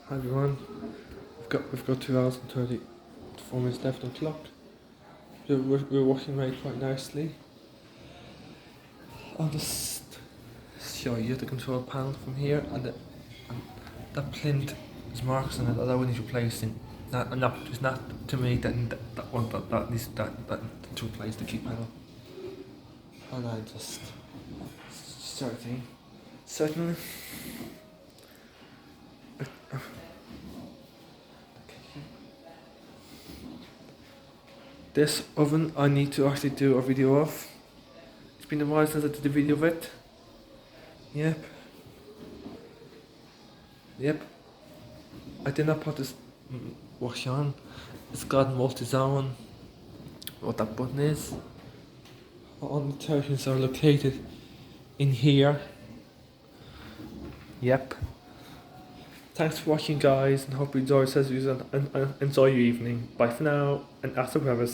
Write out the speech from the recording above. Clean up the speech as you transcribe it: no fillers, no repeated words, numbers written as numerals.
Hi everyone, we've got 2 hours and 34 minutes left on the clock. We're working away quite nicely. I'll just show you the control panel from here, and that plinth is marks on it that we need replacing. It's not to me that needs to replace the key panel. And I just starting certainly. This oven I need to actually do a video of. It's been a while since I did a video of it. Yep. I did not put this wash on. It's got multi-zone. What that button is. All the detergents are located in here. Yep. Thanks for watching, guys, and hope you enjoy this and enjoy your evening. Bye for now, and hasta luego.